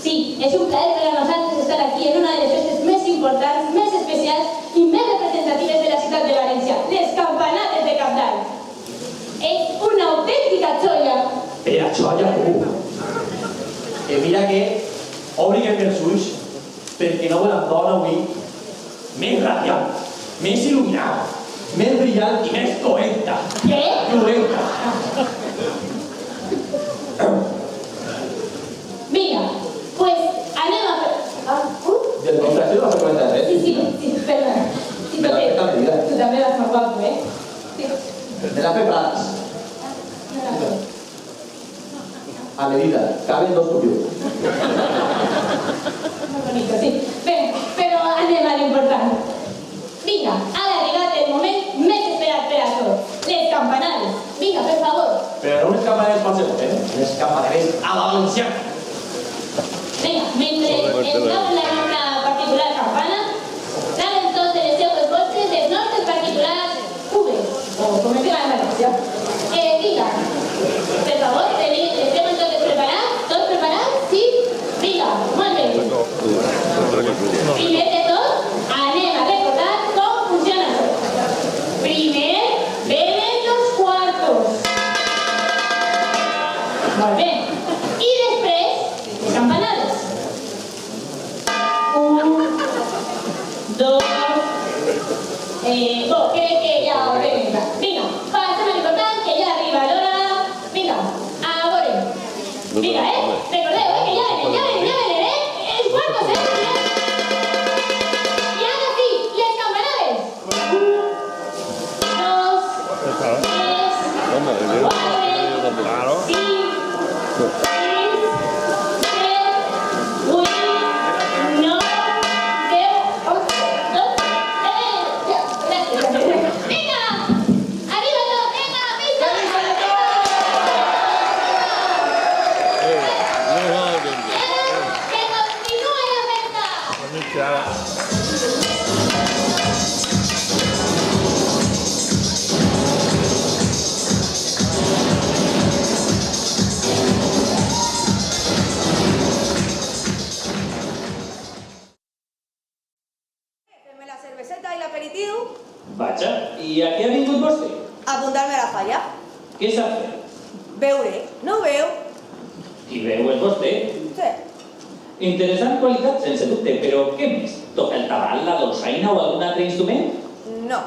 Sí, es un placer para nosotros estar aquí en una de las fiestas más importantes, más especiales y más representativas de la ciudad de Valencia, les campanades de Cap d'Any. Es una auténtica joya. Era joia, mira que obriguem els ulls perquè no volem dona avui més radiant, més il·luminada, més brillant i més coenta. Què? Violenta. Mira, pues anem a fer... Demostració de la freqüentat, Sí, perdona. Sí, Me la feta medida. Tu també vas molt guapo, Sí. Me la fe Prats. A medida, caben 2 cubos. Molt bonito, sí. Bé, però anem a l'important. Vinga, ha arribat el moment més esperat per a tots. Les campanades. Vinga, per favor. Però no unes campanades qualsevol, unes campanades a la valenciana. Venga, mentre entreu en la nostra particular campana, trauen tots de les seues vostres dels nostres particulars cubes, o com es diu a València. Vinga, per favor, estem tots preparats? Tots preparats? Sí? Vinga, molt bé. Primer de tot, anem a recordar com funciona això. Primer, venen los cuartos. Molt bé. I després, les campanades. 1, 2, crec que ja ho tenim. Vinga, passem a l'important, que ja arriba l'hora. Vinga, a veure. Vinga, recordeu, que ja venen, els cuartos, I ara sí, les campanades. 1, 2, 3, 4, 5, 6, 7, 8, 9, 10, 11, 12, Venga, arriba todo, venga, venga. Que continúe la festa. Fem la cerveseta i l'aperitiu. Vaja, i a què ha vingut vostè? Apuntar-me a la falla. Què sap fer? Veure, no ho veu? Qui veu és vostè. Sí. Interessant qualitat, sense dubte, però què més? Toca el tabal, la dolçaina o algun altre instrument? No.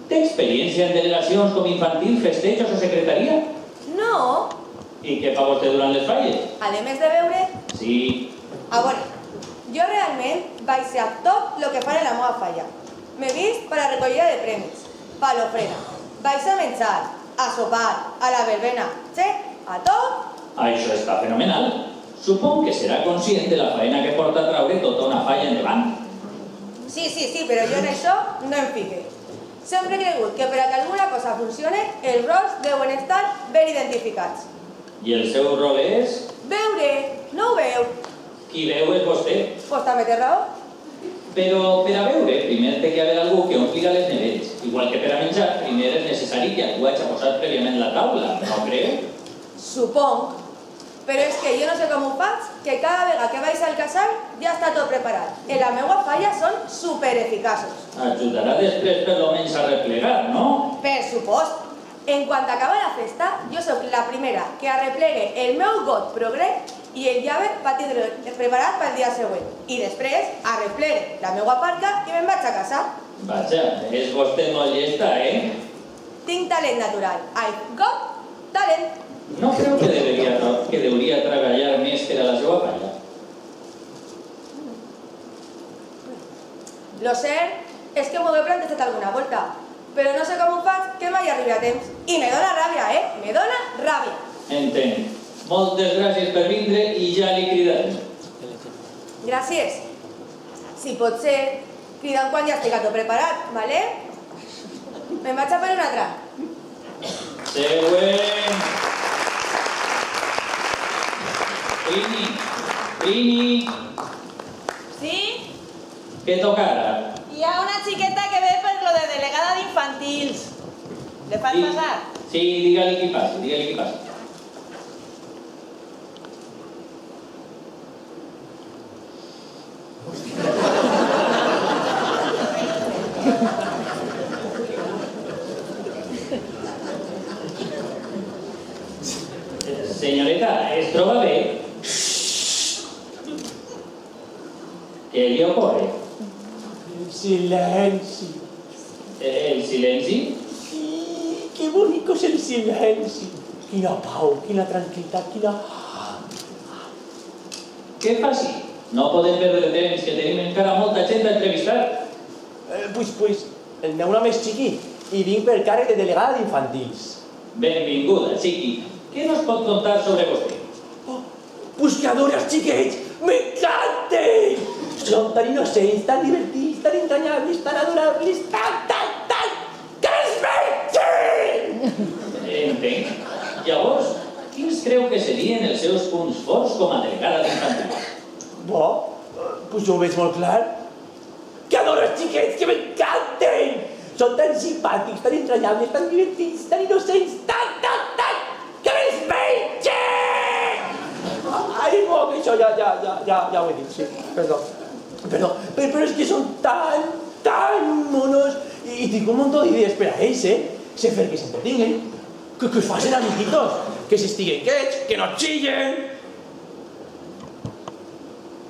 Té experiència en delegacions com infantil, festejos o secretaria? No. I què fa vostè durant les falles? A més de veure, Sí. a veure, jo realment vaig ser a tot el que fan en la meva falla. M'he vist per a recollida de premis, per l'ofrena. Vaig a menjar, a sopar, a la verbena, a tot. Això està fenomenal. Supon que serà conscient de la faena que porta a traure tota una falla endavant. Sí, però jo en això no em fique. Sempre he cregut que per a que alguna cosa funcione, els rols deuen estar ben identificats. I el seu rol és? Veure, no ho veu? Qui veu és vostè. Pues també té raó. Però per a beure, primer té que haver algú que ompliga les neveres. Igual que per a menjar, primer és necessari que algú hagi posat prèviament la taula, no creu? Suponc, però és que jo no sé com ho faig, que cada vegada que vaig al casal ja està tot preparat. En la meva falla són supereficaços. Ajudarà després per lo menys a replegar, no? Per supost. En quant acaba la festa, jo sóc la primera que arreplegue el meu got progre i el llave va tindre preparat pel dia següent. I després arreplegue la meva parca i me'n vaig a casa. Vaja, és vostè molt llesta, eh? Tinc talent natural. I've got talent. No creu que deuria treballar més per a la seva falla? Lo cert és que m'ho he plantejat alguna volta, però no sé com ho faig que mai arribi a temps. I me dóna ràbia, Me dóna ràbia. Entenc. Moltes gràcies per vindre i ja li cridarem. Gràcies. Si pot ser, crida'm quan ja estigui tot preparat, vale? Me'n vaig a per un altre. Següent. Trini. Sí? Què toca ara? Hi ha una xiqueta que ve per lo de delegada d'infantils. Le fas passar? Sí, digue-li qui passi, Senyoreta, es troba bé? Què li ocorre? El silenci. ¿El silenci? Sí, qué bonito es el silenci. Quina pau, quina tranquil·litat, quina... Què fa així? No podem perdre temps, que tenim encara molta gent a entrevistar. Pues, el meu nom és Chiqui i vinc per càrrec de delegada d'infantils. Benvinguda, Chiqui. Què nos pot contar sobre vostè? Pues que adoro els xiquets! M'encanten! Són tan innocents, tan divertits, tan entranyables, tan adorables, tan... que es vegin! Entenc. Llavors, quins creu que serien els seus punts forts com a delegada d'infantils? Pues jo ho veig molt clar. Que adoro els xiquets, que m'encanten! Són tan simpàtics, tan entranyables, tan divertits, tan innocents, tan... que es vegin! Ai, bo, que això ja ho he dit, sí, perdó. Però és que són tan monos i tinc un munt d'idees per a ells, Sé fer que s'entretinguen, que es facin amiguitos, que s'estiguen quiets, que no xillen.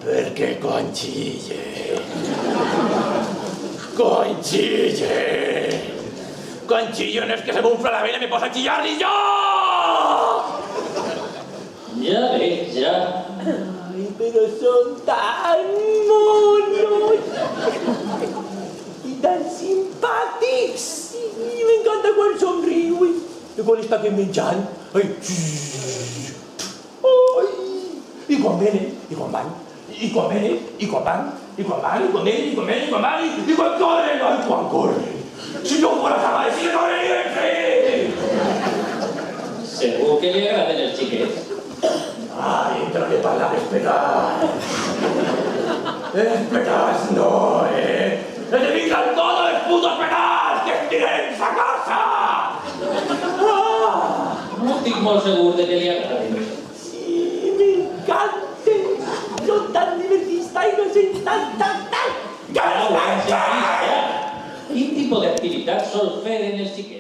Perquè quan xillen... Quan xillen és que se m'unfla la vena i me posa a xillar-li jo! Ja veig, ja. Ai, però són tan monos i tan simpàtics. I m'encanta quan somriuen i quan estan menjant. Ai, i quan venen, i quan van, i quan venen, i quan van, i quan van, i quan venen, i quan venen, i quan van, i quan corren, ai, quan corren. Si no fos la mare, si no corren, Segur que li agraden els xiquets. Ay, entra de palabras pegar. Pegas no, ¡Se dedican todos los putos pegas! ¡Que tiren esa casa! No estic molt segur de que li agraden. Sí, m'encanten. Són tan divertits, tan innocents, tan... Quin tipus d'activitat sol fer en els xiquets?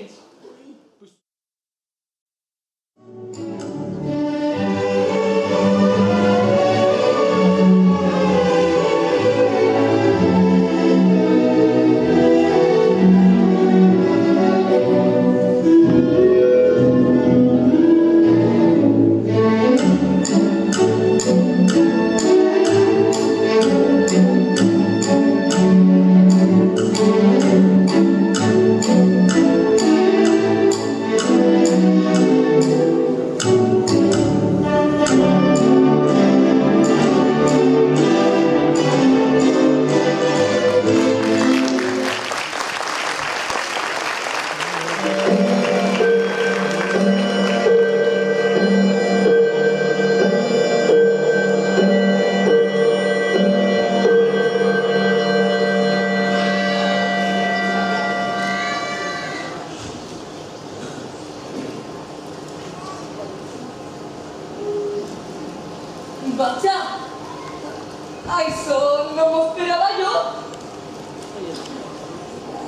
Això no m'ho esperava jo.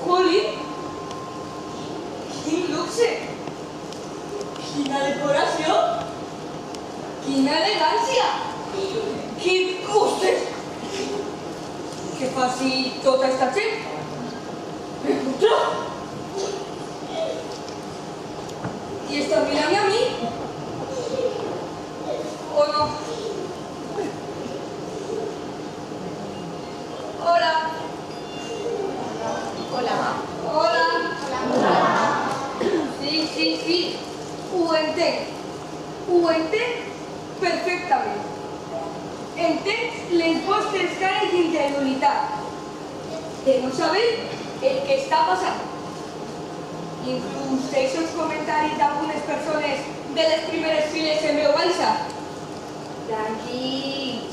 Jolín, quin luxe, quina decoració, quina elegància, quin gustes. Què faci tota esta gent? ¿Y está mirando a mí? ¿O no? Hola. Hola. Hola. Hola. Sí. Ho entenc perfectament. Entenc les vostres cares d'incredulitat, de no saber el que està passant. Inclús aquests comentaris d'algunes persones de les primeres files en veu baixa. Tranquil,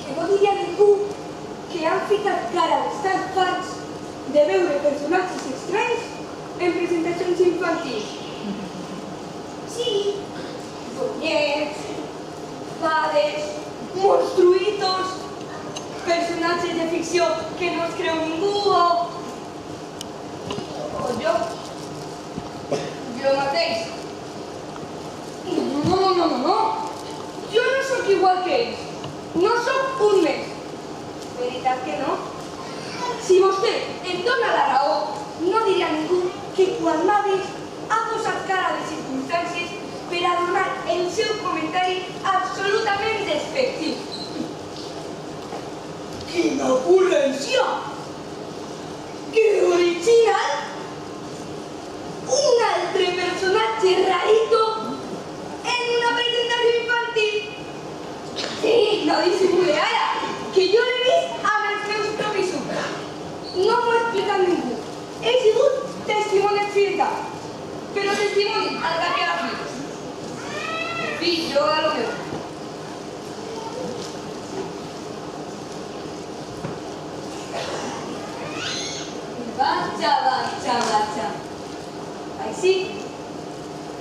que no diria ningú que han ficat cara d'estar farts de veure personatges estranys en presentacions infantils. Sí, doñets, fades, monstruitos, personatges de ficció que no es creu ningú o jo. Jo mateix. No. Jo no sóc igual que ells. No sóc un més. Veritat que no? Si vostè em dona la raó, no diré a ningú que quan m'ha vist ha posat cara de circumstàncies per a donar el seu comentari absolutament despectiu. Quina ocurrència! Que original! Un altre personatge rarito en una presentació infantil. Sí, no dissimule ara, que jo l'he vist amb els meus propis ulls. No m'ho ha explicat ningú. He sigut testimoni accidental, però testimoni al cap i a la fi. En fi, jo a lo meu. Vaja. Així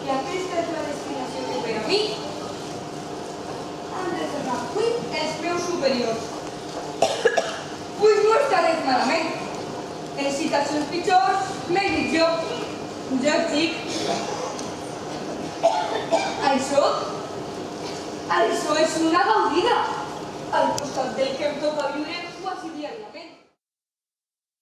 que aquesta és la destinació que per a mi han reservat avui els meus superiors. Pues no està res malament. En situacions pitjors m'he dit jo. Jo dic. Això és una gaudida al costat del que em toca viure